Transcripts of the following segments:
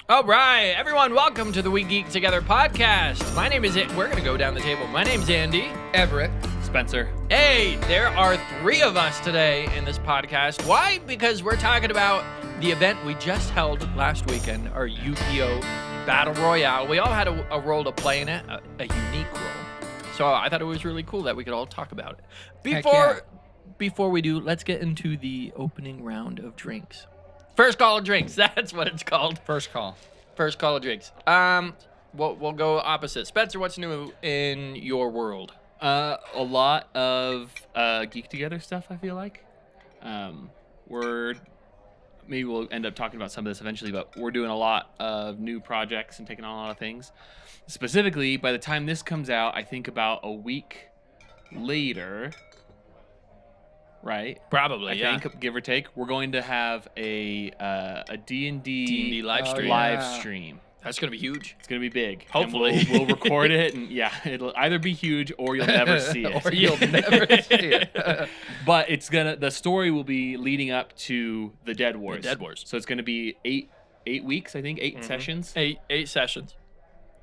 All right, everyone, welcome to the We Geek Together podcast. My name is We're going to go down the table. My name's Andy. Everett. Spencer. Hey, there are three of us today in this podcast. Why? Because we're talking about the event we just held last weekend, our Yu-Gi-Oh! Battle Royale. We all had a role to play in it, a unique role. So I thought it was really cool that we could all talk about it. Before we do, let's get into the opening round of drinks. First call of drinks. That's what it's called. First call of drinks. We'll go opposite. Spencer, what's new in your world? A lot of Geek Together stuff, I feel like. Maybe we'll end up talking about some of this eventually, but we're doing a lot of new projects and taking on a lot of things. Specifically, by the time this comes out, I think about a week later, right? Probably, I think, give or take, we're going to have a D&D live stream. Live stream. That's going to be huge. It's going to be big. Hopefully. And we'll record it, and it'll either be huge or you'll never see it. Or you'll never see it. But the story will be leading up to the Dead Wars. The Dead Wars. So it's going to be eight weeks, I think, 8 sessions. Eight sessions.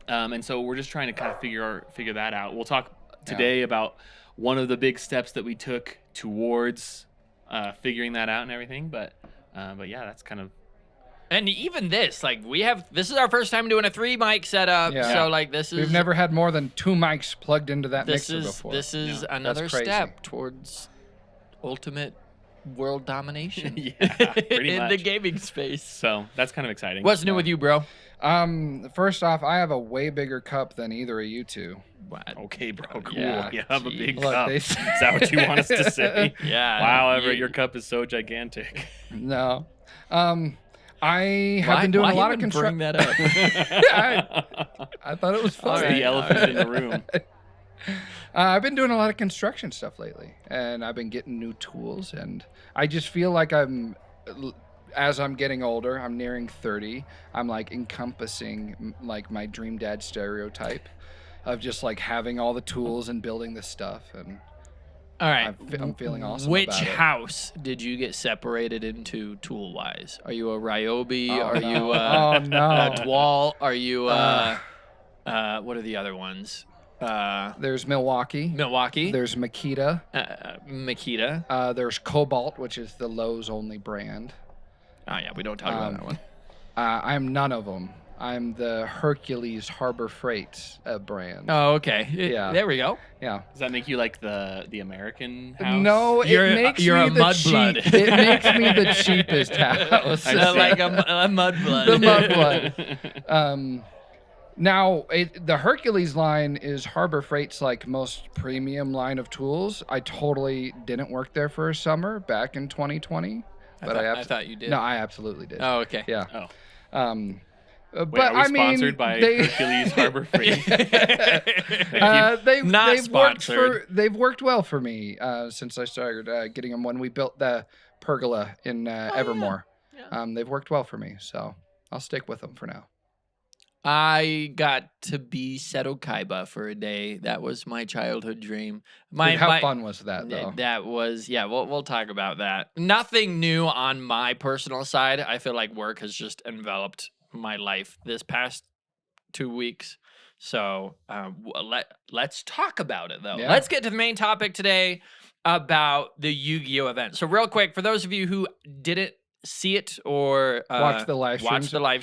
And so we're just trying to kind of figure that out. We'll talk today about one of the big steps that we took towards figuring that out and everything. But yeah, that's kind of. And even this, this is our first time doing a 3-mic setup. Yeah. So we've never had more than 2 mics plugged into that mixer before. This is another step towards ultimate world domination. Pretty in much. the gaming space. So that's kind of exciting. What's new with you, bro? First off, I have a way bigger cup than either of you two. What? Okay, bro. Cool. Yeah. You have a big Look, cup. Is that what you want us to say? Yeah. Wow, Everett, your cup is so gigantic. No. I have been doing a lot of construction. construction. Bring that up. I thought it was funny. It's the elephant in the room. I've been doing a lot of construction stuff lately, and I've been getting new tools, and I just feel like as I'm getting older, I'm nearing 30, I'm like encompassing like my dream dad stereotype of just like having all the tools and building this stuff, and all right, I'm feeling awesome. Which about it. house did you get separated into tool-wise? Are you a Ryobi? Are you no. a Dwal? Are you what are the other ones? There's Milwaukee. There's Makita. Makita. There's Cobalt, which is the Lowe's only brand. Oh yeah, we don't talk about that one. I'm none of them. I'm the Hercules Harbor Freight brand. Oh, okay. Yeah. There we go. Yeah. Does that make you like the American house? No, You're it makes a me the mudblood. It makes me the cheapest house. Like a mudblood. The mudblood. Now, the Hercules line is Harbor Freight's like most premium line of tools. I totally didn't work there for a summer back in 2020. I thought you did. No, I absolutely did. Oh, okay. Yeah. Oh. But Wait, are we I mean, sponsored by Hercules Harbor Freight? They've worked well for me since I started getting them when we built the pergola in Evermore. Yeah. They've worked well for me, so I'll stick with them for now. I got to be Seto Kaiba for a day. That was my childhood dream. How fun was that, though? That was, we'll talk about that. Nothing new on my personal side. I feel like work has just enveloped my life this past 2 weeks. So let's talk about it, though. Yeah. Let's get to the main topic today about the Yu-Gi-Oh! Event. So real quick, for those of you who didn't see it or watch the live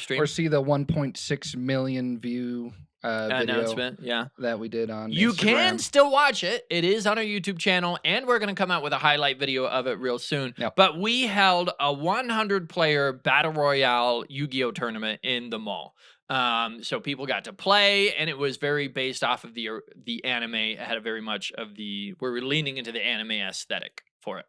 stream or see the 1.6 million view announcement that we did on you Instagram. can still watch it. It is on our YouTube channel, and we're going to come out with a highlight video of it real soon. Yep. But we held a 100-player Battle Royale Yu-Gi-Oh! Tournament in the mall. So people got to play, and it was very based off of the anime. It had a very much of we're leaning into the anime aesthetic for it.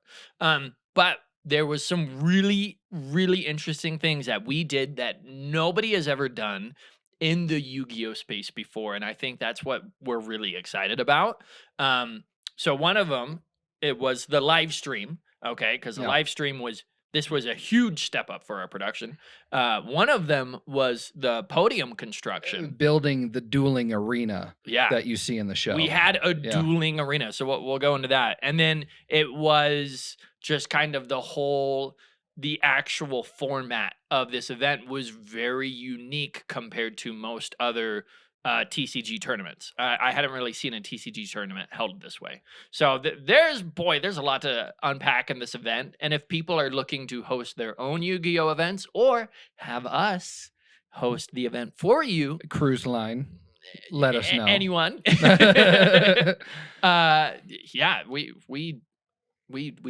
But there was some really, really interesting things that we did that nobody has ever done in the Yu-Gi-Oh! Space before, and I think that's what we're really excited about. So one of them, it was the live stream, okay? Because the live stream was a huge step up for our production. One of them was the podium construction. Building the dueling arena Yeah. that you see in the show. We had a dueling arena, so we'll go into that. And then it was just kind of the whole the actual format of this event was very unique compared to most other TCG tournaments. I hadn't really seen a TCG tournament held this way. So there's a lot to unpack in this event. And if people are looking to host their own Yu-Gi-Oh events or have us host the event for you, Cruise line, let us know. anyone. Yeah, we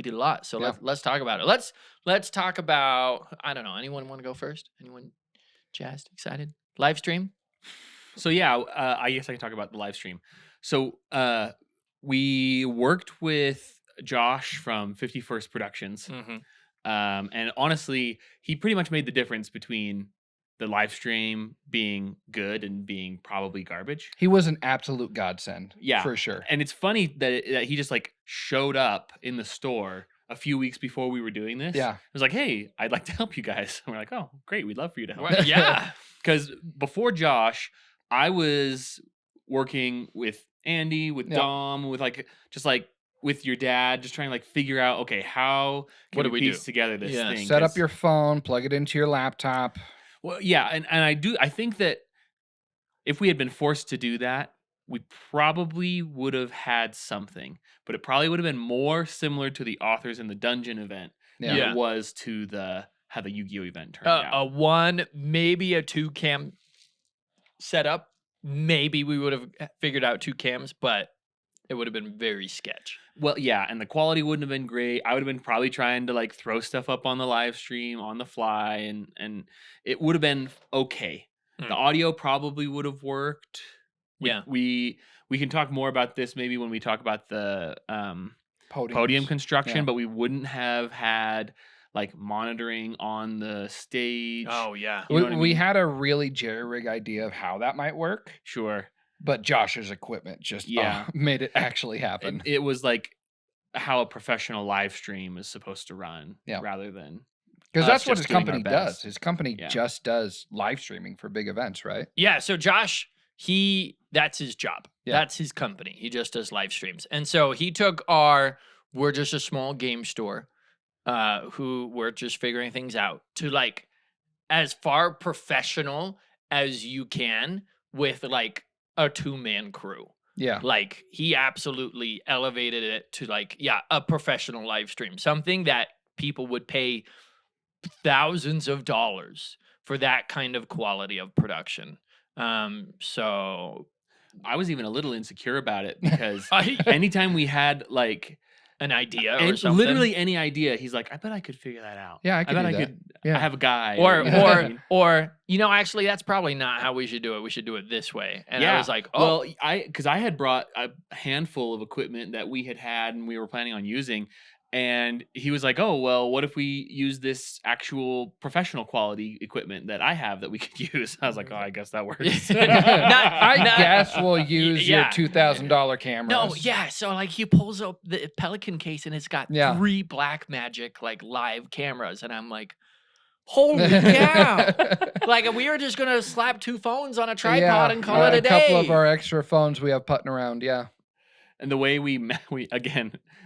did a lot. So Yeah. let's talk about it. Let's talk about, I don't know, anyone want to go first? Anyone jazzed, excited? Live stream? So yeah, I guess I can talk about the live stream. So we worked with Josh from 51st Productions, and honestly, he pretty much made the difference between the live stream being good and being probably garbage. He was an absolute godsend. Yeah, for sure. And it's funny that he just like showed up in the store a few weeks before we were doing this. Yeah. It was like, hey, I'd like to help you guys. And we're like, oh, great. We'd love for you to help. Well, yeah. Because before Josh, I was working with Andy, with Dom, with with your dad, just trying to like figure out, okay, how can we piece together this thing? Set up your phone, plug it into your laptop. Well, yeah, and I think that if we had been forced to do that, we probably would have had something, but it probably would have been more similar to the Authors in the Dungeon event than it was to how the Yu-Gi-Oh event turned out. A 1, maybe a 2 cam setup. Maybe we would have figured out 2 cams, but it would have been very sketch. Well, yeah, and the quality wouldn't have been great. I would have been probably trying to like throw stuff up on the live stream on the fly, and it would have been okay. The audio probably would have worked. We can talk more about this maybe when we talk about the podium construction, but we wouldn't have had like monitoring on the stage. Oh yeah, we had a really jerry-rig idea of how that might work. Sure, but Josh's equipment just made it actually happen. It was like how a professional live stream is supposed to run, rather than because that's what his company does. His company just does live streaming for big events, right? Yeah. So Josh, that's his job. Yeah. That's his company. He just does live streams, and so he took we're just a small game store. Who were just figuring things out to like as far professional as you can with like a 2-man crew. Yeah. Like he absolutely elevated it to like, a professional live stream, something that people would pay thousands of dollars for that kind of quality of production. So I was even a little insecure about it because anytime we had like an idea or something, literally any idea, he's like, I bet I could figure that out. Yeah, I bet I could. Yeah. I have a guy. Or actually, that's probably not how we should do it. We should do it this way. And I was like, oh, well, because I had brought a handful of equipment that we had and we were planning on using. And he was like, oh, well, what if we use this actual professional quality equipment that I have that we could use? I was like, oh, I guess that works. I guess we'll use your $2,000 cameras. No, yeah. So like he pulls up the Pelican case and it's got 3 Blackmagic like live cameras. And I'm like, holy cow. Like we were just going to slap 2 phones on a tripod and call it a day. A couple of our extra phones we have putting around, And the way we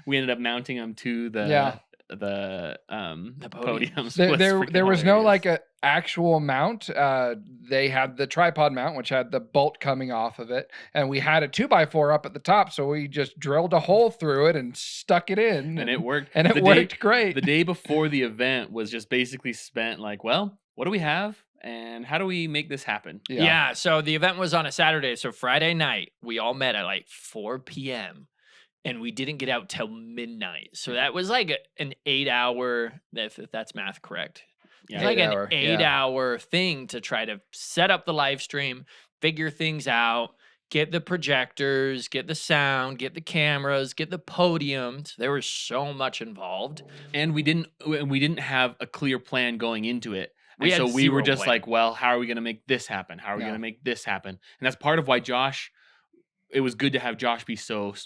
ended up mounting them to the podiums. There was no like a actual mount. They had the tripod mount, which had the bolt coming off of it, and we had a 2x4 up at the top. So we just drilled a hole through it and stuck it in, and it worked. And it worked great. The day before the event was just basically spent like, well, what do we have? And how do we make this happen? Yeah. So the event was on a Saturday. So Friday night, we all met at like 4 p.m. and we didn't get out till midnight. So that was like an 8-hour, if that's math correct. Yeah, it's like an 8-hour thing to try to set up the live stream, figure things out, get the projectors, get the sound, get the cameras, get the podiums. There was so much involved. And we didn't have a clear plan going into it. So we were just like, well, how are we going to make this happen? How are we going to make this happen? And that's part of why it was good to have Josh be so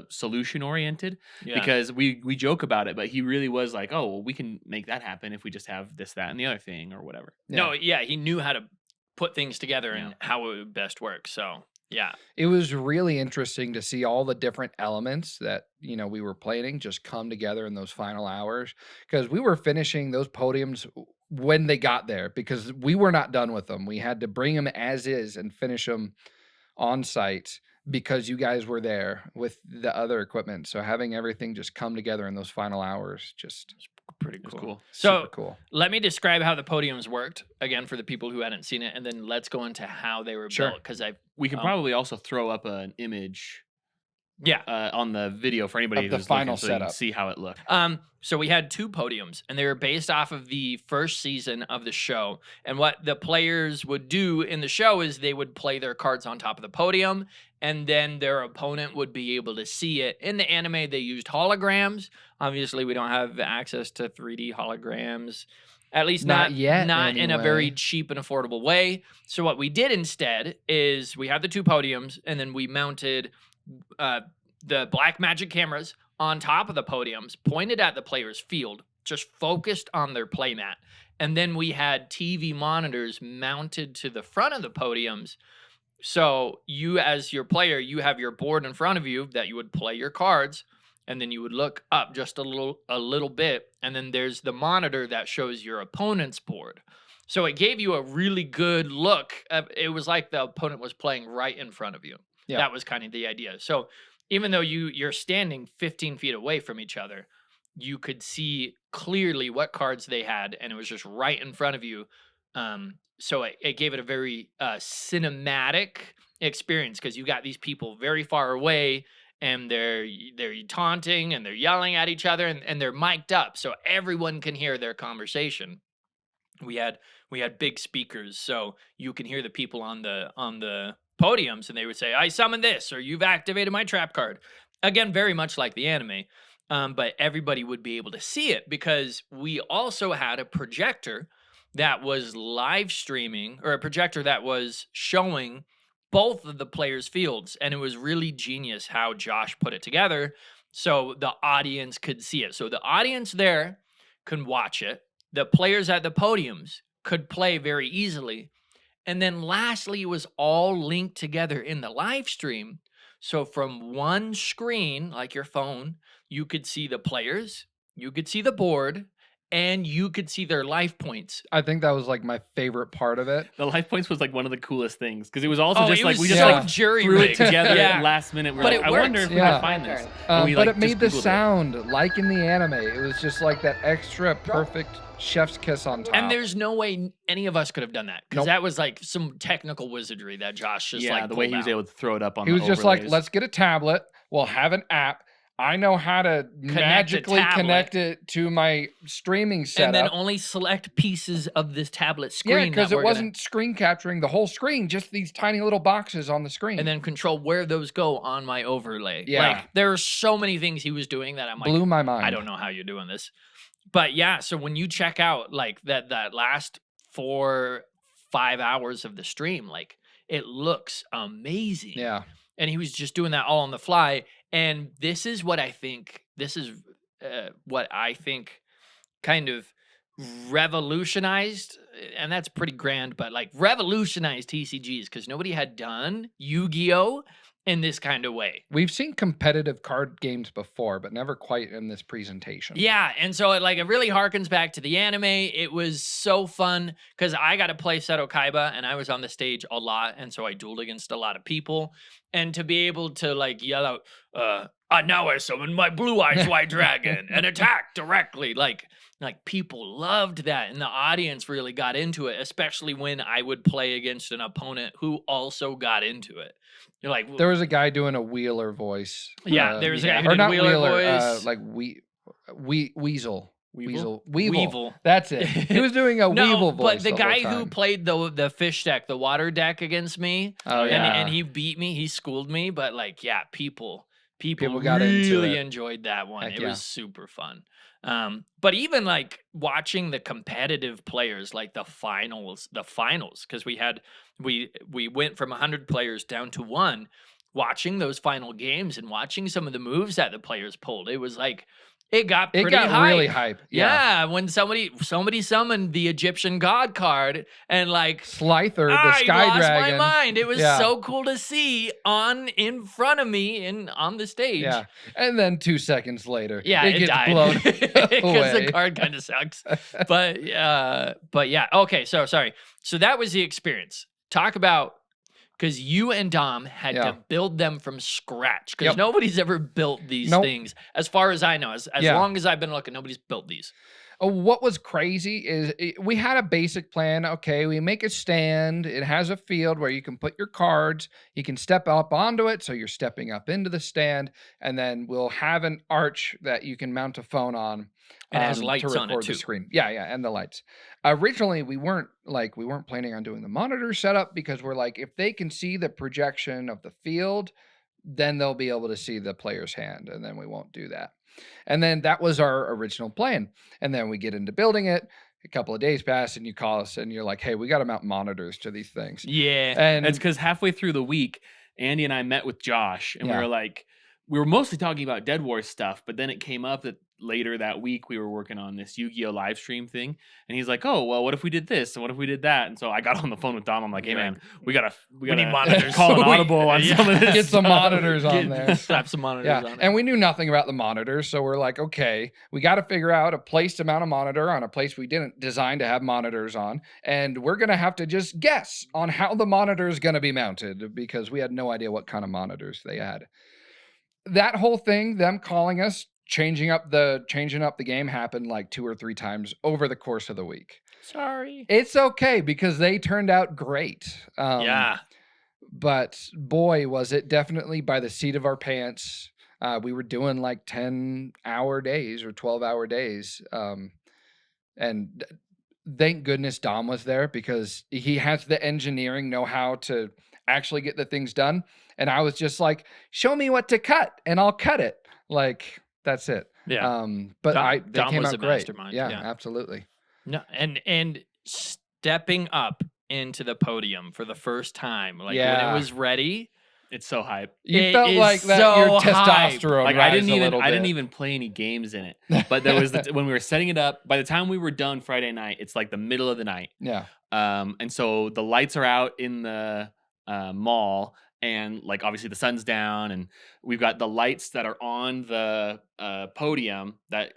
solution oriented because we joke about it, but he really was like, oh, well, we can make that happen if we just have this, that, and the other thing or whatever. No, he knew how to put things together and how it would best work. So Yeah. It was really interesting to see all the different elements that, we were planning just come together in those final hours, because we were finishing those podiums when they got there, because we were not done with them. We had to bring them as is and finish them on site because you guys were there with the other equipment. So having everything just come together in those final hours, just Pretty It's cool. cool. So super cool. let me describe how the podiums worked again for the people who hadn't seen it, and then let's go into how they were Sure. built. Because We can Um, probably also throw up an image yeah. on the video for anybody Of the who's final looking, so you can setup. see how it looked. So we had two podiums, and they were based off of the first season of the show. And what the players would do in the show is they would play their cards on top of the podium, and then their opponent would be able to see it. In the anime, they used holograms. Obviously, we don't have access to 3D holograms, at least Not yet, not in a very anyway. cheap and affordable way. So what we did instead is we had the two podiums, and then we mounted uh, the black magic cameras on top of the podiums, pointed at the player's field, just focused on their playmat. And then we had TV monitors mounted to the front of the podiums. So you, as your player, you have your board in front of you that you would play your cards, and then you would look up just a little bit, and then there's the monitor that shows your opponent's board. So it gave you a really good look. It was like the opponent was playing right in front of you. Yeah. That was kind of the idea. So even though you're standing 15 feet away from each other, you could see clearly what cards they had, and it was just right in front of you. So it gave it a very cinematic experience, because you got these people very far away, and they're taunting and they're yelling at each other, and they're mic'd up so everyone can hear their conversation. We had big speakers, so you can hear the people on the podiums, and they would say, "I summon this," or "You've activated my trap card." Again, very much like the anime, but everybody would be able to see it, because we also had a projector that was live streaming, or a projector that was showing both of the players' fields, and it was really genius how Josh put it together so the audience could see it. So the audience there can watch it. The players at the podiums could play very easily. And then lastly, it was all linked together in the live stream. So from one screen, like your phone, you could see the players, you could see the board, and you could see their life points. I think that was like my favorite part of it. The life points was like one of the coolest things because it was also just it like was we just so like jury threw it rigged. together Yeah. last minute. We're But like, it I wonder if worked. we Yeah. could find this. My turn. And we, But like, it made just the Googled it. sound like in the anime. It was just like that extra perfect chef's kiss on top. And there's no way any of us could have done that, because Nope. that was like some technical wizardry that Josh just Yeah, like the way pulled he was out. able to throw it up on He the was just like, overlays. let's get a tablet. We'll have an app. I know how to magically tablet. connect it to my streaming and setup. then only select pieces of this tablet screen. Yeah, because that it we're gonna- wasn't screen capturing the whole screen, just these tiny little boxes on the screen. and then control where those go on my overlay. Yeah. Like there are so many things he was doing that I'm like, blew my mind. I don't know how you're doing this. But yeah, so when you check out like that last 4-5 hours of the stream, like it looks amazing. Yeah. And he was just doing that all on the fly. And this is what I think kind of revolutionized, and that's pretty grand, but like revolutionized TCGs, because nobody had done Yu-Gi-Oh in this kind of way. We've seen competitive card games before, but never quite in this presentation. Yeah, and so it really harkens back to the anime. It was so fun because I got to play Seto Kaiba, and I was on the stage a lot, and so I dueled against a lot of people. And to be able to like yell out, now I summon my blue eyes white dragon and attack directly. Like people loved that, and the audience really got into it, especially when I would play against an opponent who also got into it. You're like, There was a guy doing a Wheeler voice. yeah, there was a guy who or did not Wheeler Wheeler, voice. like Weasel. Weevil? Weevil. That's it. He was doing a Weevil voice. But the whole guy who time. played the fish deck, the water deck against me, Oh, and, yeah. and he beat me, he schooled me, but like, yeah, people got into really it. enjoyed that one. Heck It yeah. was super fun. But even like watching the competitive players, like the finals, because we went from 100 players down to 1, watching those final games and watching some of the moves that the players pulled. It was like It got It pretty got hype. really hype. Yeah, when somebody summoned the Egyptian god card and like Slyther, the I Sky lost Dragon. my mind. It was Yeah. so cool to see in front of me and on the stage. Yeah. And then 2 seconds later, Yeah, it gets died blown because the away. card kind of sucks. But yeah. Okay, so sorry. So that was the experience. Talk about because you and Dom had Yeah. to build them from scratch because Yep. nobody's ever built these Nope. things as far as I know. As Yeah. long as I've been looking, nobody's built these. What was crazy is we had a basic plan. Okay, we make a stand. It has a field where you can put your cards. You can step up onto it, so you're stepping up into the stand, and then we'll have an arch that you can mount a phone on. And it has lights to on record it too. the screen. Yeah, and the lights. Originally, we weren't planning on doing the monitor setup because we're like, if they can see the projection of the field, then they'll be able to see the player's hand, and then we won't do that. And then that was our original plan. And then we get into building it. A couple of days pass, and you call us, and you're like, "Hey, we got to mount monitors to these things." Yeah. And It's because halfway through the week, Andy and I met with Josh, and Yeah. we were mostly talking about Dead Wars stuff, but then it came up that later that week we were working on this Yu-Gi-Oh live stream thing, and he's like, "Oh, well, what if we did this and what if we did that?" And so I got on the phone with Dom. I'm like, "Hey, You're man, we gotta need monitors. call an So audible on some of this. get some stuff." monitors on there. Slap some monitors Yeah, on it. and we knew nothing about the monitors, so we're like, okay, we got to figure out a place to mount a monitor on a place we didn't design to have monitors on, and we're gonna have to just guess on how the monitor is gonna be mounted because we had no idea what kind of monitors they had. That whole thing, them calling us, changing up the game happened like 2 or 3 times over the course of the week. Sorry. It's okay because they turned out great. Yeah. But boy, was it definitely by the seat of our pants. We were doing like 10-hour days or 12-hour days. And thank goodness Dom was there because he has the engineering know-how to actually get the things done. And I was just like, show me what to cut and I'll cut it. Like, that's it. Yeah. But Dom- they Dom came was out a great. mastermind, Yeah, yeah. absolutely. No, and stepping up into the podium for the first time, like when Yeah. it was ready. It's so hype. You It felt is like that so your hype. testosterone Like rise I didn't bit. even play any games in it. But there was when we were setting it up. By the time we were done Friday night, it's like the middle of the night. Yeah. And so the lights are out in the mall, and like obviously the sun's down, and we've got the lights that are on the podium that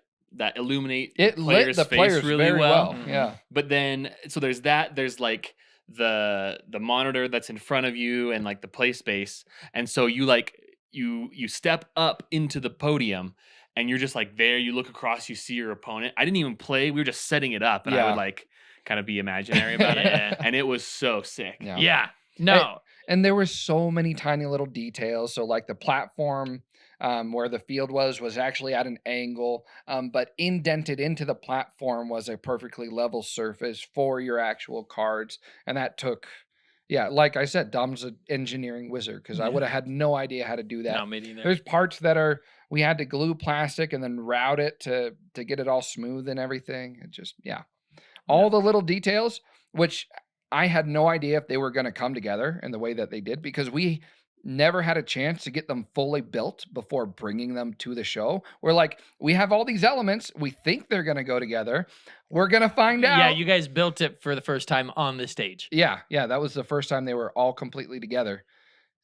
illuminate It lit the face players really very well. Mhm. Yeah. But then so there's that. There's like the monitor that's in front of you and like the play space, and so you like you step up into the podium. And you're just like there. You look across, you see your opponent. I didn't even play. We were just setting it up, and I Yeah. would like kind of be imaginary about Yeah. it. And it was so sick. Yeah. Yeah. No. And there were so many tiny little details. So like the platform where the field was actually at an angle, but indented into the platform was a perfectly level surface for your actual cards. And that took, like I said, Dom's an engineering wizard because I Yeah. would have had no idea how to do that. No, me neither. There's parts that we had to glue plastic and then route it to get it all smooth and everything. It just, all the little details, which I had no idea if they were going to come together in the way that they did because we never had a chance to get them fully built before bringing them to the show. We're like, we have all these elements. We think they're going to go together. We're going to find out. Yeah, you guys built it for the first time on the stage. Yeah, that was the first time they were all completely together.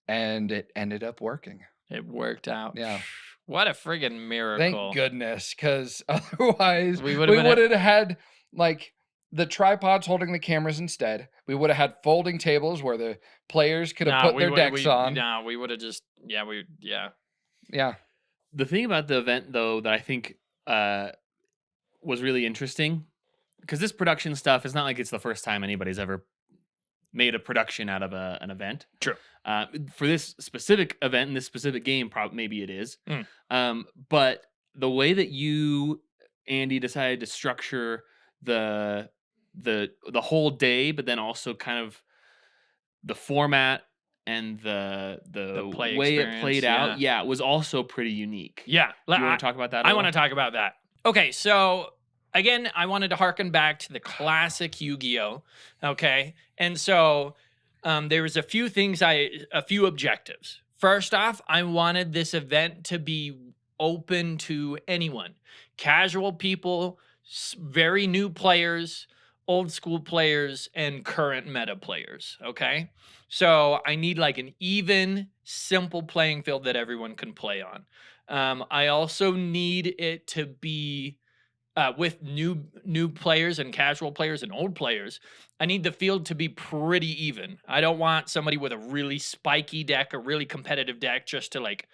And it ended up working. It worked out. Yeah. What a friggin' miracle. Thank goodness, because otherwise We we would've would been have had like the tripods holding the cameras instead. We would have had folding tables where the players could have put their decks on. No, we would have just, yeah. Yeah. The thing about the event, though, that I think was really interesting, because this production stuff is not like it's the first time anybody's ever made a production out of an event. True. For this specific event and this specific game, maybe it is. Mm. But the way that you, Andy, decided to structure the whole day, but then also kind of the format and the play way it experience, played out, it was also pretty unique. Yeah. You want to talk about that? I want to talk about that. Okay, so again, I wanted to harken back to the classic Yu-Gi-Oh! Okay, and so there was a few objectives. First off, I wanted this event to be open to anyone. Casual people, very new players, old school players, and current meta players, okay? So I need like an even, simple playing field that everyone can play on. I also need it to be with new players and casual players and old players. I need the field to be pretty even. I don't want somebody with a really spiky deck, a really competitive deck, just to like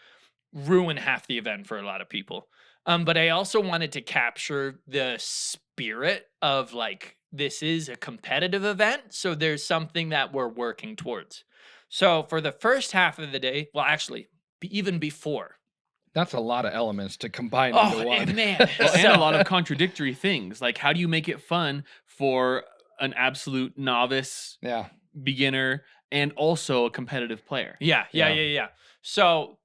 ruin half the event for a lot of people. But I also wanted to capture the spirit of like, this is a competitive event, so there's something that we're working towards. So for the first half of the day, well, actually, even before. That's a lot of elements to combine into one. Man. Well, and a lot of contradictory things. Like, how do you make it fun for an absolute novice, Yeah. beginner, and also a competitive player? Yeah. So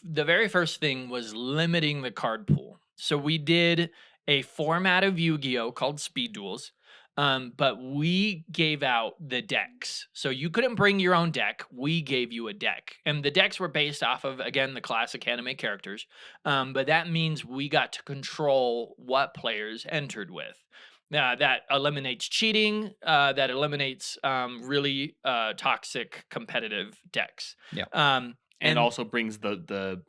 the very first thing was limiting the card pool. So we did a format of Yu-Gi-Oh called Speed Duels, but we gave out the decks. So you couldn't bring your own deck. We gave you a deck, and the decks were based off of, again, the classic anime characters. But that means we got to control what players entered with. That eliminates cheating. That eliminates really toxic competitive decks. Yeah. And also brings the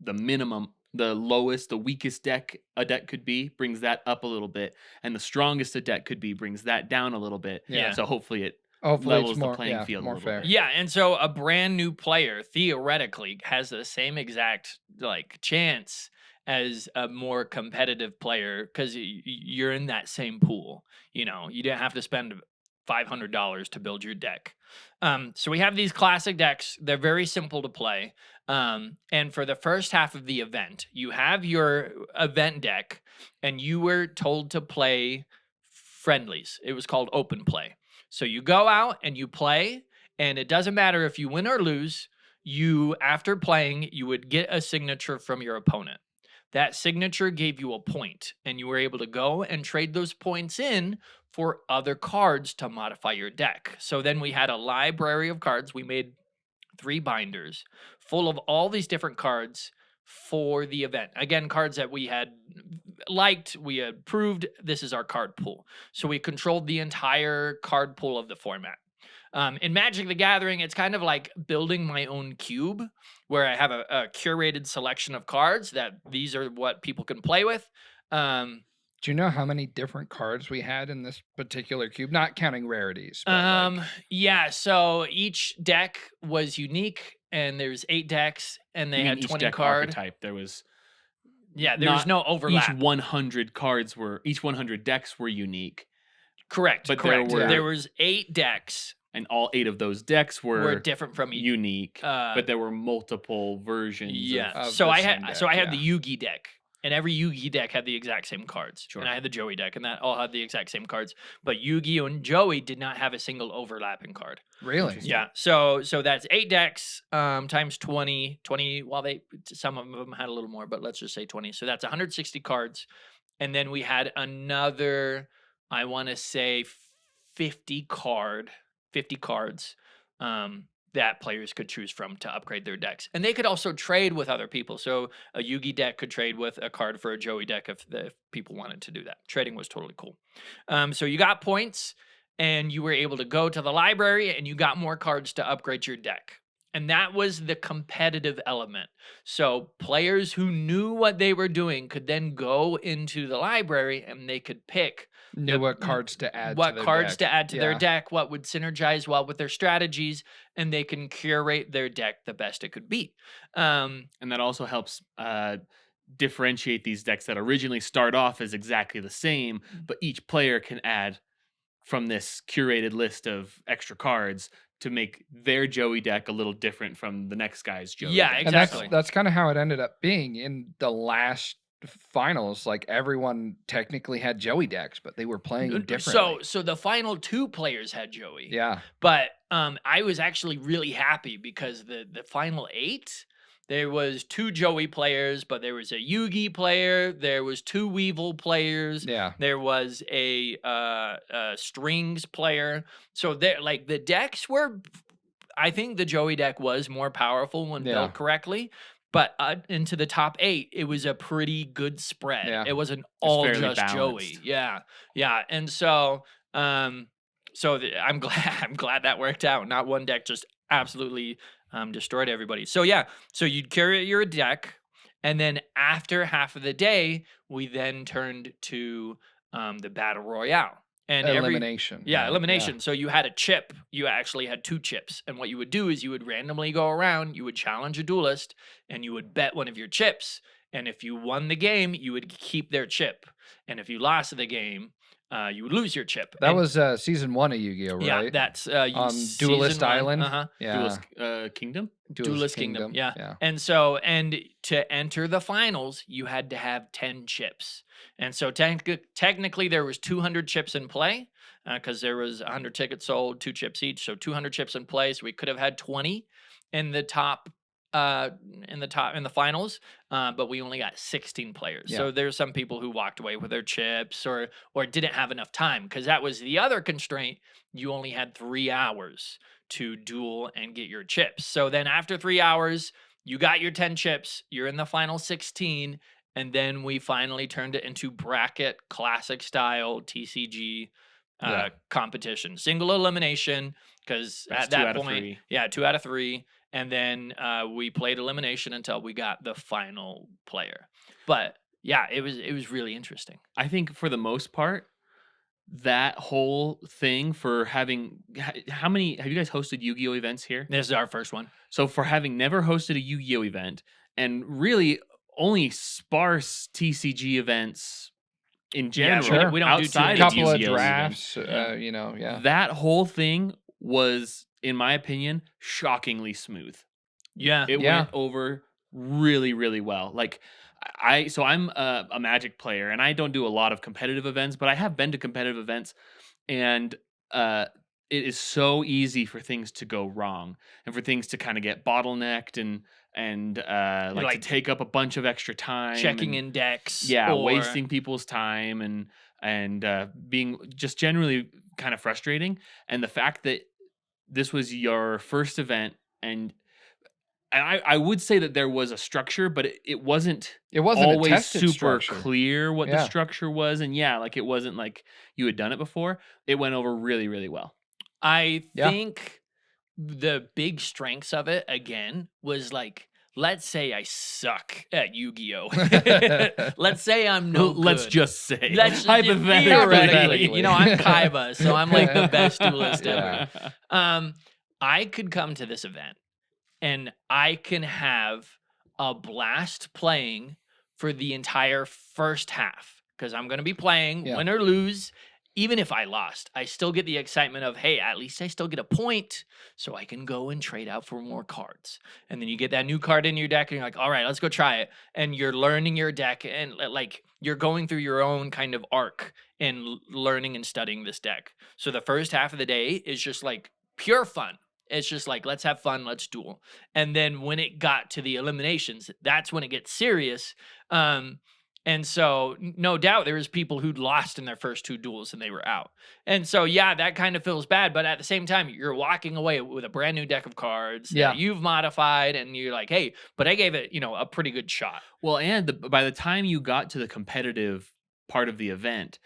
minimum, the lowest, the weakest deck a deck could be, brings that up a little bit, and the strongest a deck could be brings that down a little bit. Yeah. So hopefully it Hopefully levels it's more, the playing field more a little fair. bit. Yeah, and so a brand new player theoretically has the same exact like chance as a more competitive player because you're in that same pool. You know, you didn't have to spend $500 to build your deck. So we have these classic decks. They're very simple to play. And for the first half of the event, you have your event deck, and you were told to play friendlies. It was called open play. So you go out and you play, and it doesn't matter if you win or lose. You, after playing, you would get a signature from your opponent. That signature gave you a point, and you were able to go and trade those points in for other cards to modify your deck. So then we had a library of cards. We made 3 binders full of all these different cards for the event. Again, cards that we had liked, we had proved. This is our card pool. So we controlled the entire card pool of the format. In Magic the Gathering, it's kind of like building my own cube where I have a curated selection of cards that these are what people can play with. Do you know how many different cards we had in this particular cube? Not counting rarities. But Yeah, so each deck was unique, and there's 8 decks, and they You mean had each 20 deck card. archetype? There was Yeah, there was not no overlap. each 100 cards were each 100 decks were unique, Correct. but there were- There was 8 decks and all 8 of those decks were different from each. unique. But there were multiple versions. Yeah. of So the I same had deck, so I had the yeah. Yugi deck, and every Yugi deck had the exact same cards. Sure. And I had the Joey deck, and that all had the exact same cards. But Yu-Gi-Oh and Joey did not have a single overlapping card. really? Interesting. Yeah. So that's 8 decks times 20. 20. Well, some of them had a little more, but let's just say 20. So that's 160 cards. And then we had another, I want to say 50 cards that players could choose from to upgrade their decks. And they could also trade with other people. So a Yugi deck could trade with a card for a Joey deck if people wanted to do that. Trading was totally cool. So you got points, and you were able to go to the library, and you got more cards to upgrade your deck. And that was the competitive element. So players who knew what they were doing could then go into the library, and they could pick Knew what cards to add to what their cards deck. to add to their Yeah. deck, what would synergize well with their strategies, and they can curate their deck the best it could be. And that also helps differentiate these decks that originally start off as exactly the same, but each player can add from this curated list of extra cards to make their Joey deck a little different from the next guy's Joey Yeah, deck. exactly. And that's kind of how it ended up being in the last finals. Like everyone technically had Joey decks, but they were playing differently. So the final 2 players had Joey. Yeah. But I was actually really happy because the final 8, there was 2 Joey players, but there was a Yugi player, there was 2 Weevil players, Yeah. there was a Strings player. So the decks were, I think the Joey deck was more powerful when Yeah. built correctly. but into the top 8, it was a pretty good spread. Yeah. It wasn't It's all fairly just Joey. balanced. Yeah, yeah, and so I'm glad I'm glad that worked out. Not one deck just absolutely destroyed everybody. So yeah, so you'd carry your deck, and then after half of the day, we then turned to the battle royale. And Elimination. yeah, right? elimination. So you had a chip. You actually had 2 chips. And what you would do is you would randomly go around, you would challenge a duelist, and you would bet one of your chips. And if you won the game, you would keep their chip. And if you lost the game, you would lose your chip. That And was season 1 of Yu-Gi-Oh, yeah, right? that's On season Duelist 1. Island. Uh-huh. Yeah. Duelist Kingdom. Duelist Kingdom. Yeah. Yeah. And so, and to enter the finals, you had to have 10 chips. And so technically there was 200 chips in play because there was 100 tickets sold, 2 chips each. So 200 chips in play. So we could have had 20 in the top in the finals, but we only got 16 players. Yeah. So there's some people who walked away with their chips or didn't have enough time because that was the other constraint. You only had 3 hours to duel and get your chips. So then after 3 hours, you got your 10 chips, you're in the final 16, and then we finally turned it into bracket classic style TCG Yeah. competition. Single elimination, because That's at 2 that out of point, 3. yeah, 2 out of 3. And then we played elimination until we got the final player. But yeah, it was really interesting. I think for the most part, that whole thing for having how many have you guys hosted Yu-Gi-Oh events here? This is our first one. So for having never hosted a Yu-Gi-Oh event and really only sparse TCG events in Yeah, general, we don't do too outside many of Couple of Yu-Gi-Oh drafts. Yeah. You know. Yeah. that whole thing was, in my opinion, shockingly smooth. Yeah. It Yeah. went over really, really well. Like I'm a Magic player, and I don't do a lot of competitive events, but I have been to competitive events, and it is so easy for things to go wrong and for things to kind of get bottlenecked and like to take up a bunch of extra time, checking and, in decks. yeah, or wasting people's time and being just generally kind of frustrating. And the fact that this was your first event and I would say that there was a structure, but it wasn't It wasn't a always tested super structure. clear what the Yeah. structure was. And yeah, like it wasn't like you had done it before. It went over really, really well. I Yeah. think the big strengths of it again was like, let's say I suck at Yu-Gi-Oh. Let's say I'm no Let's good. just say, Let's hypothetically. theoretically, you know, I'm Kaiba, so I'm like the best duelist Yeah. ever. I could come to this event and I can have a blast playing for the entire first half because I'm going to be playing, Yeah. win or lose. Even if I lost, I still get the excitement of, hey, at least I still get a point, so I can go and trade out for more cards. And then you get that new card in your deck, and you're like, all right, let's go try it. And you're learning your deck, and like you're going through your own kind of arc in learning and studying this deck. So the first half of the day is just like pure fun. It's just like, let's have fun, let's duel. And then when it got to the eliminations, that's when it gets serious. And so, no doubt, there was people who'd lost in their first 2 duels and they were out. And so, yeah, that kind of feels bad. But at the same time, you're walking away with a brand new deck of cards Yeah. that you've modified, and you're like, hey, but I gave it, a pretty good shot. Well, and by the time you got to the competitive part of the event,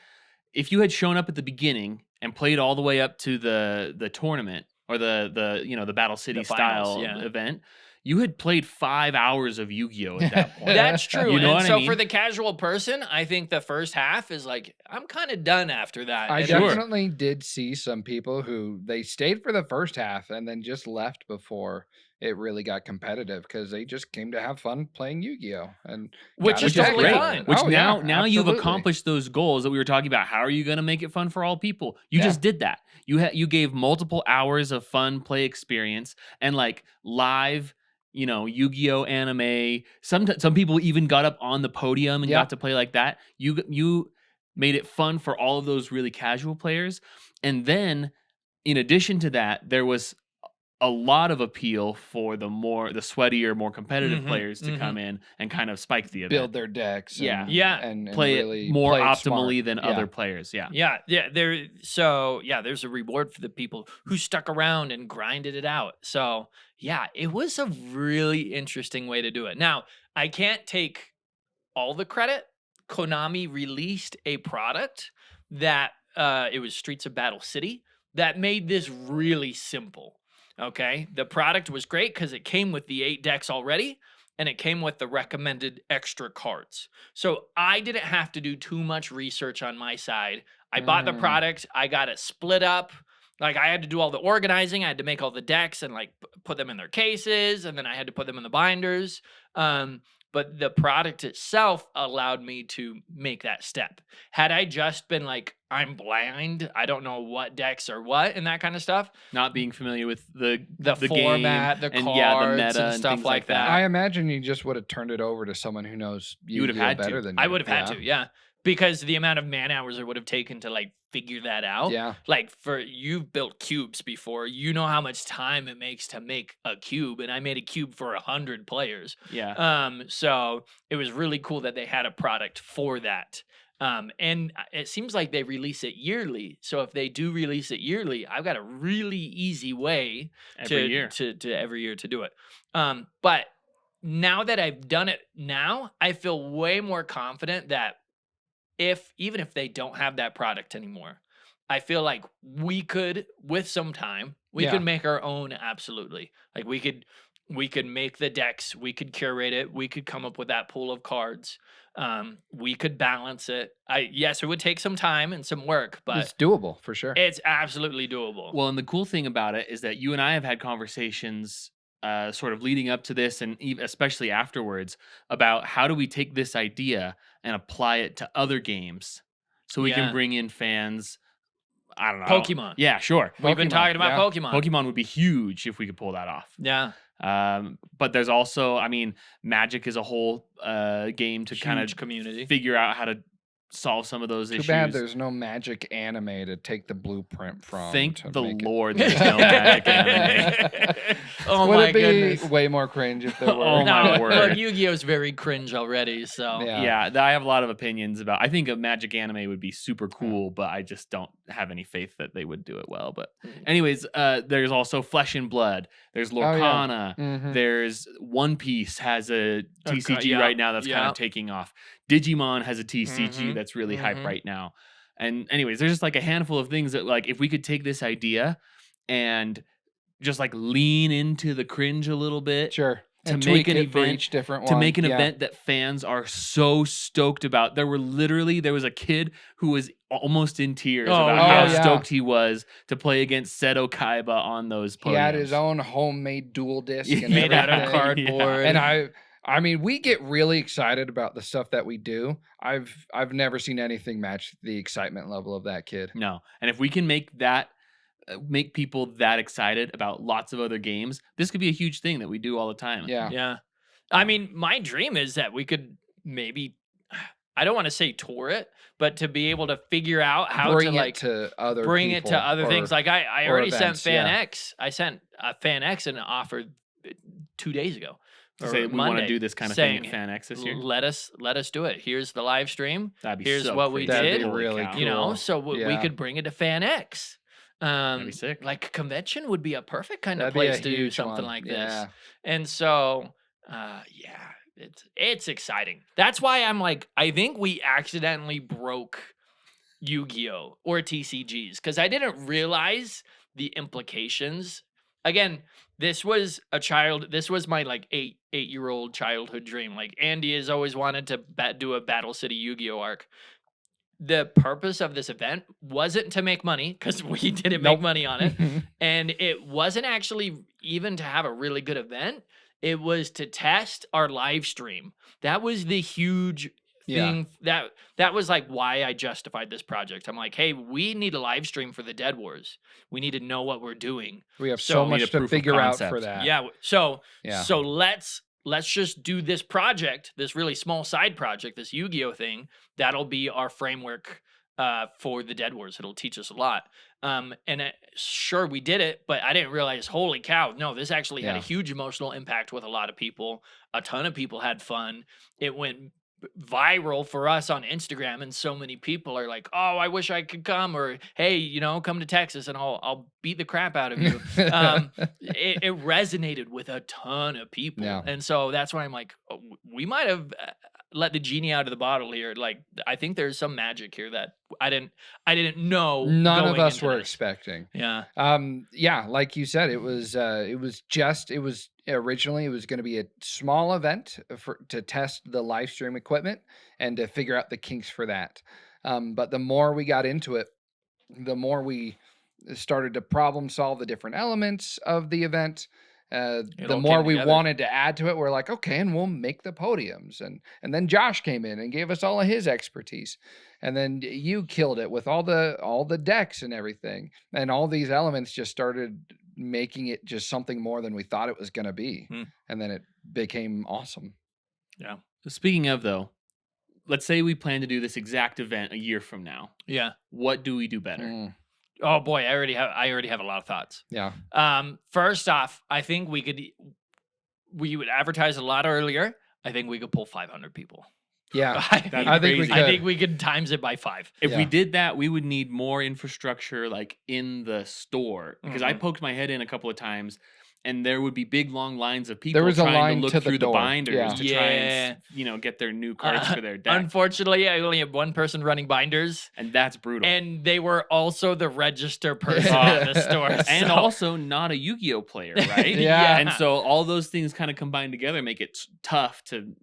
if you had shown up at the beginning and played all the way up to the tournament or the Battle City The finals, style yeah. event, you had played 5 hours of Yu-Gi-Oh at that point. That's true. You know and what I so mean? for the casual person, I think the first half is like, I'm kind of done after that. I And Sure. definitely did see some people who they stayed for the first half and then just left before it really got competitive because they just came to have fun playing Yu-Gi-Oh! And Which got is a deck totally out of fine. it. Which Oh, yeah, now you've absolutely. accomplished those goals that we were talking about. How are you going to make it fun for all people? You Yeah. just did that. You gave multiple hours of fun play experience and like live, Yu-Gi-Oh anime. Some people even got up on the podium and Yeah. got to play like that. You made it fun for all of those really casual players. And then in addition to that, there was a lot of appeal for the sweatier, more competitive players to come in and kind of spike the event. Build their decks. Yeah. And Play really it more play it optimally smart. than Yeah. other players. Yeah. Yeah. There's a reward for the people who stuck around and grinded it out. So yeah, it was a really interesting way to do it. Now, I can't take all the credit. Konami released a product that it was Streets of Battle City that made this really simple. Okay. The product was great because it came with the 8 decks already and it came with the recommended extra cards. So I didn't have to do too much research on my side. I bought the product, I got it split up. Like I had to do all the organizing, I had to make all the decks and like put them in their cases, and then I had to put them in the binders. But the product itself allowed me to make that step. Had I just been like, I'm blind, I don't know what decks are what and that kind of stuff, Not being familiar with the format, game, the and cards, the meta and stuff things like that. I imagine you just would have turned it over to someone who knows You would have Yu-Gi-Oh had to. better than you. I would have had to, yeah. Because the amount of man hours it would have taken to like figure that out. Yeah. Like you've built cubes before, you know how much time it makes to make a cube, and I made a cube for 100 players. Yeah. So it was really cool that they had a product for that. And it seems like they release it yearly. So if they do release it yearly, I've got a really easy way Every year. to every year to do it. But now that I've done it now, I feel way more confident that even if they don't have that product anymore, I feel like we could, with some time, we Yeah. could make our own. Absolutely. Like we could make the decks, we could curate it, we could come up with that pool of cards. We could balance it. Yes, it would take some time and some work, but It's doable for sure. it's absolutely doable. Well, and the cool thing about it is that you and I have had conversations sort of leading up to this and especially afterwards about how do we take this idea and apply it to other games so we Yeah. can bring in fans. I don't know. Pokemon. Yeah, sure. We've been Pokemon, talking about yeah. Pokemon. Pokemon would be huge if we could pull that off. Yeah. But there's also, I mean, Magic is a whole game to kind Huge of community. figure out how to solve some of those Too issues. bad there's no Magic anime to take the blueprint from. Thank to the make it- Lord there's no Magic anime. Oh Would my it be goodness. way more cringe if there were? Oh my No, word. look, Yu-Gi-Oh's very cringe already, so Yeah. Yeah, I have a lot of opinions about. I think a Magic anime would be super cool, but I just don't have any faith that they would do it well. But anyways, there's also Flesh and Blood. There's Oh, yeah. Lorcana. Mhm. There's One Piece has a TCG yeah, right now that's kind yeah. of taking off. Digimon has a TCG Mhm, that's really hype mhm. right now. And anyways, there's just like a handful of things that like if we could take this idea and just like lean into the cringe a little bit. Sure. To And make tweak an it for event- each different To one. make an Yeah. event that fans are so stoked about. There was a kid who was almost in tears Oh, about yeah. how Oh, yeah. stoked he was to play against Seto Kaiba on those podiums. He had his own homemade dual disc and made out of everything. cardboard. And I mean, we get really excited about the stuff that we do. I've never seen anything match the excitement level of that kid. No. And if we can make that make people that excited about lots of other games, this could be a huge thing that we do all the time. Yeah. Yeah. I mean, my dream is that we could maybe, I don't want to say tour it, but to be able to figure out how Bring to it like to other bring it people to other or- things. Like I or already events, sent Fan yeah. X. I sent a Fan X an offer 2 days ago. To or say we want to Monday, do this kind of saying, thing at Fan X this year. Let us do it. Here's the live stream. That'd be here's so what we crazy. That'd be did. Holy really cow. You know, Cool. so we Yeah. could bring it to Fan X. That'd be sick. Like convention would be a perfect kind of That'd be a place to do huge something one. like this. Yeah. And so, yeah, it's exciting. That's why I'm like, I think we accidentally broke Yu-Gi-Oh or TCGs because I didn't realize the implications. Again, this was my like 8-year-old childhood dream. Like Andy has always wanted to do a Battle City Yu-Gi-Oh arc. The purpose of this event wasn't to make money because we didn't make money on it. And it wasn't actually even to have a really good event. It was to test our live stream. That was the huge thing. That was like why I justified this project. I'm like, hey, we need a live stream for the Dead Wars. We need to know what we're doing. We have So so we need a much to proof of figure out for concept. that. Yeah. So Yeah. so let's just do this project, this really small side project, this Yu-Gi-Oh thing. That'll be our framework for the Dead Wars. It'll teach us a lot. Sure, we did it, but I didn't realize, holy cow, no, this actually had a Yeah. huge emotional impact with a lot of people. A ton of people had fun. It went viral for us on Instagram, and so many people are like, "Oh, I wish I could come," or "Hey, come to Texas and I'll beat the crap out of you." It resonated with a ton of people, Yeah. and so that's why I'm like, oh, we might have let the genie out of the bottle here. Like, I think there's some magic here that I didn't know. None of going us into were this. expecting. Yeah. Yeah, like you said, it was originally it was going to be a small event to test the live stream equipment and to figure out the kinks for that. But the more we got into it, the more we started to problem solve the different elements of the event. It The all more came we together. wanted to add to it, we're like, okay, and we'll make the podiums, and then Josh came in and gave us all of his expertise, and then you killed it with all the decks and everything, and all these elements just started making it just something more than we thought it was going to be, and then it became awesome. Yeah. Speaking of though, let's say we plan to do this exact event a year from now. Yeah. What do we do better? Oh boy, I already have a lot of thoughts. Yeah. First off, I think we would advertise a lot earlier. I think we could pull 500 people. Yeah. That'd be I think we crazy. could. I think we could times it by 5. If we Yeah. did that, we would need more infrastructure like in the store because I Mhm. poked my head in a couple of times and there would be big long lines of people There was a trying line to look to the through the door. binders Yeah. to try and get their new cards for their deck. Unfortunately, I only have one person running binders, And that's brutal. and they were also the register person at the store. And so- also not a Yu-Gi-Oh player, right? Yeah. And so all those things kind of combined together make it tough to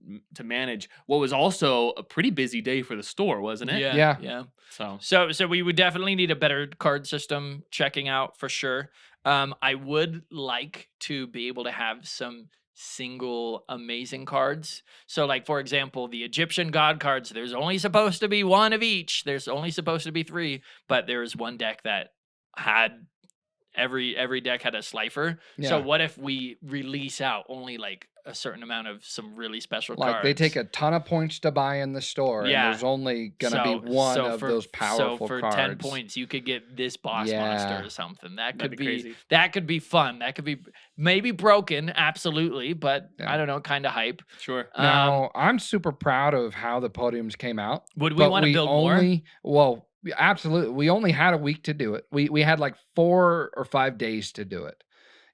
manage what was also a pretty busy day for the store, wasn't it? Yeah. So So we would definitely need a better card system checking out for sure. I would like to be able to have some single amazing cards. So like, for example, the Egyptian god cards, there's only supposed to be one of each. There's only supposed to be 3, but there was one deck that had every deck had a slifer. So Yeah. what if we release out only like a certain amount of some really special Like cards? they take a ton of points to buy in the store, Yeah. and there's only gonna be one of those powerful So for cards. 10 points, you could get this boss Yeah. monster or something. That That'd could be be crazy. that could be fun. That could be maybe broken, absolutely, but Yeah. I don't know, kind of hype. sure. Now, I'm super proud of how the podiums came out. Would we but want to build more? Well, absolutely. We only had a week to do it. We had like 4 or 5 days to do it.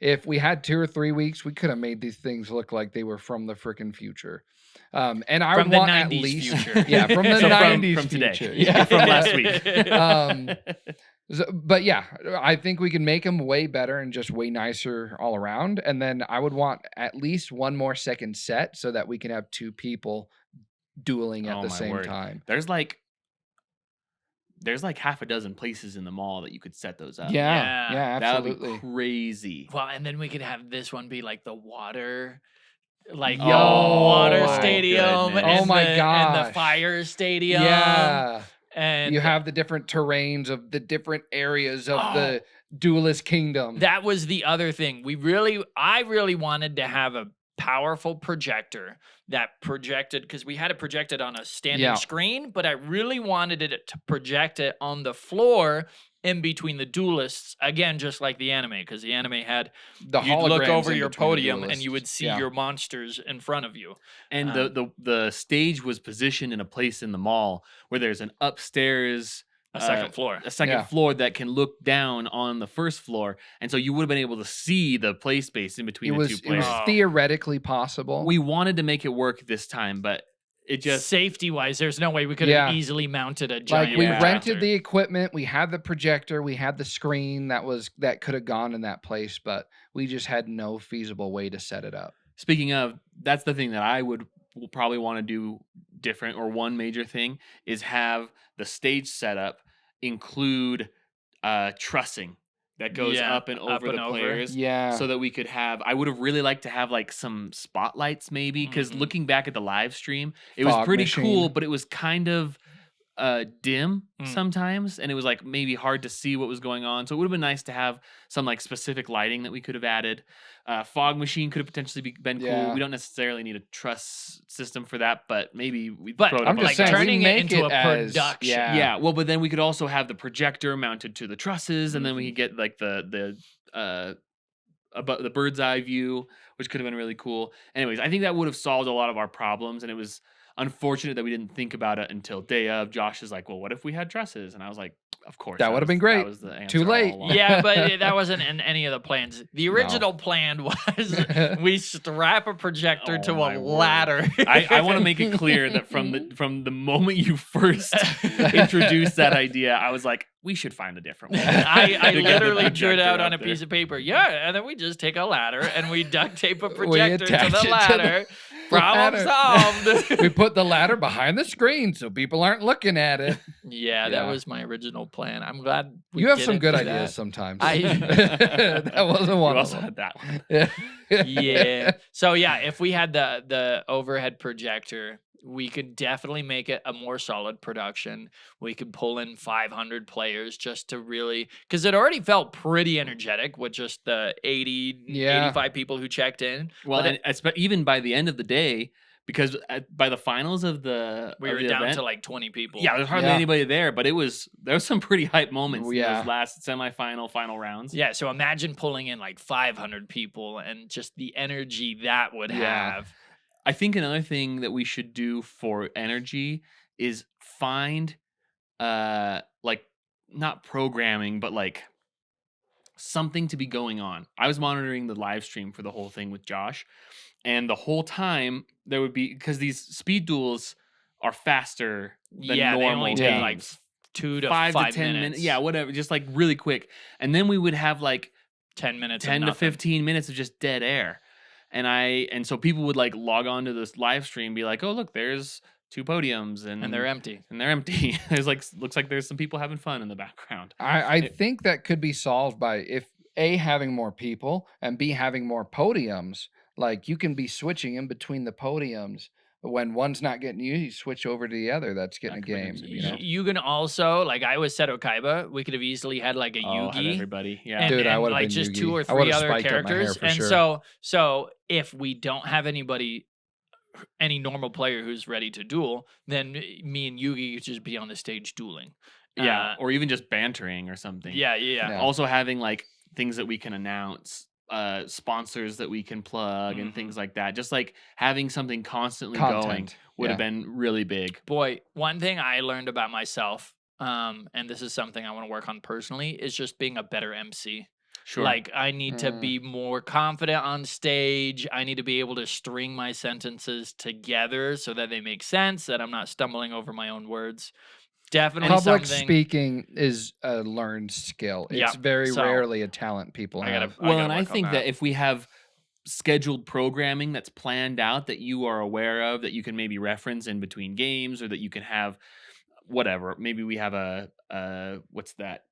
If we had 2 or 3 weeks, we could have made these things look like they were from the freaking future. And I From would the want at 90s least future. yeah, from the So 90s from today. future. Yeah, from last week. But yeah, I think we can make them way better and just way nicer all around. And then I would want at least one more second set so that we can have 2 people dueling at Oh, the my same word. time. There's like half a dozen places in the mall that you could set those up. Yeah, Yeah. That would absolutely. be crazy. Well, and then we could have this one be like the water, like Yo, water my stadium. goodness. And Oh my and the gosh. fire stadium. Yeah. And You have the different terrains of the different areas of Oh. the duelist kingdom. that was the other thing. I really wanted to have a powerful projector that projected, because we had it projected on a standing Yeah. screen, but I really wanted it to project it on the floor in between the duelists, again, just like the anime, because the anime had the you'd look holograms over in your between the podium and you would duelists. see Yeah. your monsters in front of you. And the stage was positioned in a place in the mall where there's an upstairs A second floor. a second Yeah. floor that can look down on the first floor, and so you would have been able to see the play space in between It the two was players. Oh. theoretically possible. We wanted to make it work this time, but it just Safety wise, there's no way we could Yeah. have easily mounted a giant like we Yeah. rented projector. the equipment, we had the projector, we had the screen that could have gone in that place, but we just had no feasible way to set it up. Speaking of, that's the thing that I will probably want to do different, or one major thing is have the stage setup include trussing that goes Yeah, up and up over and the over. players. Yeah. So that we could have, I would have really liked to have like some spotlights maybe, because Mhm. looking back at the live stream, it was Fog pretty machine. cool, but it was kind of dim Mm. sometimes, and it was like maybe hard to see what was going on. So it would have been nice to have some like specific lighting that we could have added. Fog machine could have potentially been cool. Yeah. We don't necessarily need a truss system for that, but maybe we But throw it I'm up just on the saying, truss. we turning it make into it a as- production. yeah. Yeah, well, but then we could also have the projector mounted to the trusses, and then we could get like about the bird's eye view, which could have been really cool. Anyways, I think that would have solved a lot of our problems, and it was unfortunate that we didn't think about it until day of. Josh is like, "Well, what if we had trusses?" And I was like, "Of course, That would have been was- great. That was the answer all late. along." Yeah, but that wasn't in any of the plans. The original plan was we strap a projector Oh to my a word. ladder. I want to make it clear that from the moment you first introduced that idea, I was like, we should find a different way. I to get the literally drew it projector out on up a there. piece of paper. Yeah, and then we just take a ladder and we duct tape a projector to attach the it to the ladder. Problem solved. We put the ladder behind the screen so people aren't looking at it. Yeah, that Yeah. was my original plan. I'm glad You have didn't some good do ideas that. sometimes. I- That wasn't You one of also them. had that one. Yeah. So yeah, if we had the overhead projector, we could definitely make it a more solid production. We could pull in 500 players just to really, because it already felt pretty energetic with just the 80, Yeah. 85 people who checked in. Well, But and even by the end of the day, because by the finals of the we of were the down event, to like 20 people. yeah, there's hardly Yeah. anybody there, but there was some pretty hype moments in Yeah. those last semifinal final rounds. Yeah, so imagine pulling in like 500 people and just the energy that would Yeah. have. I think another thing that we should do for energy is find like not programming, but like something to be going on. I was monitoring the live stream for the whole thing with Josh, and the whole time there would be, because these speed duels are faster than Yeah, they normal only games. take like 2 to 5 5 to 10 minutes. Yeah, whatever, just like really quick. And then we would have like 10 minutes. 10 of to nothing. 15 minutes of just dead air. And so people would like log on to this live stream, be like, "Oh, look, there's 2 podiums and And they're empty. empty." There's like, looks like there's some people having fun in the background. I think that could be solved by if A, having more people, and B, having more podiums. Like you can be switching in between the podiums. When one's not getting you switch over to the other that's getting That a could be game. good, You know? You can also, like I was Seto Kaiba, we could have easily had like a Oh, had Yugi. everybody. Yeah. And, Dude, I and, would've like been just Yugi. 2 or I 3 would've other spiked up my hair characters. for And sure. so if we don't have any normal player who's ready to duel, then me and Yugi could just be on the stage dueling. Yeah. Or even just bantering or something. Yeah. Yeah. Also having like things that we can announce, sponsors that we can plug and Mhm. things like that. Just like having something constantly going Content. would have Yeah. been really big. Boy, one thing I learned about myself, and this is something I want to work on personally, is just being a better MC. Sure. Like I need to Mm. be more confident on stage. I need to be able to string my sentences together so that they make sense, that I'm not stumbling over my own words. Definitely Public something. speaking is a learned skill. It's Yeah, very so rarely a talent people I gotta- have. I well, gotta and I work on think that. that if we have scheduled programming that's planned out that you are aware of, that you can maybe reference in between games, or that you can have whatever. Maybe we have a what's that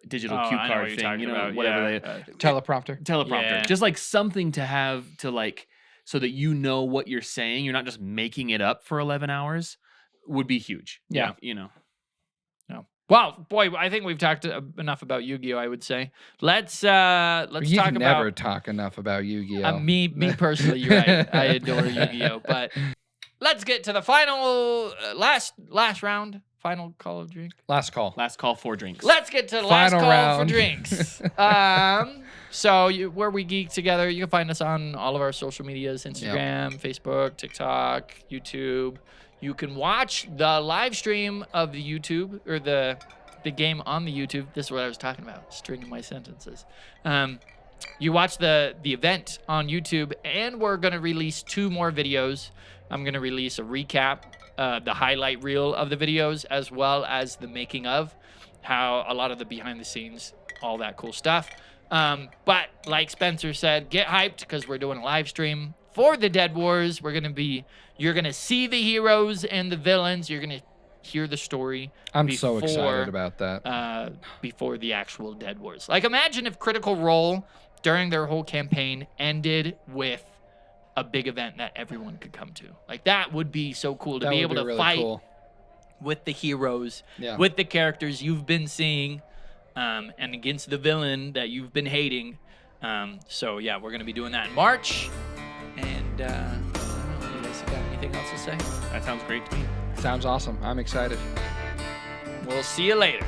digital Oh, cue I know card what you're thing, talking you know, about. whatever Yeah, they Teleprompter. teleprompter, Yeah. just like something to have to like, so that you know what you're saying. You're not just making it up for 11 hours. Would be huge. Yeah. You know. No. Well, boy, I think we've talked enough about Yu-Gi-Oh. I would say let's You talk never about talk enough about Yu-Gi-Oh. me personally. You're right. I adore Yu-Gi-Oh. But let's get to the final last round. Final call of drink. Last call. Last call for drinks. Let's get to the last Final call for round. drinks. So where we geek together, you can find us on all of our social medias: Instagram, Facebook, TikTok, YouTube. You can watch the live stream of the YouTube or the game on the YouTube. This is what I was talking about, stringing my sentences. You watch the event on YouTube, and we're gonna release 2 more videos. I'm gonna release a recap, the highlight reel of the videos, as well as the making of, how a lot of the behind the scenes, all that cool stuff. But like Spencer said, get hyped because we're doing a live stream for the Dead Wars. You're gonna see the heroes and the villains. You're gonna hear the story. I'm so before, excited about that. Before the actual Dead Wars. Like imagine if Critical Role during their whole campaign ended with a big event that everyone could come to. Like that would be so cool to That be would able to really fight cool. with the heroes, Yeah. with the characters you've been seeing, and against the villain that you've been hating. So yeah, we're gonna be doing that in March. And I don't know, you guys got anything else to say? That sounds great to me. Sounds awesome. I'm excited. We'll see you later.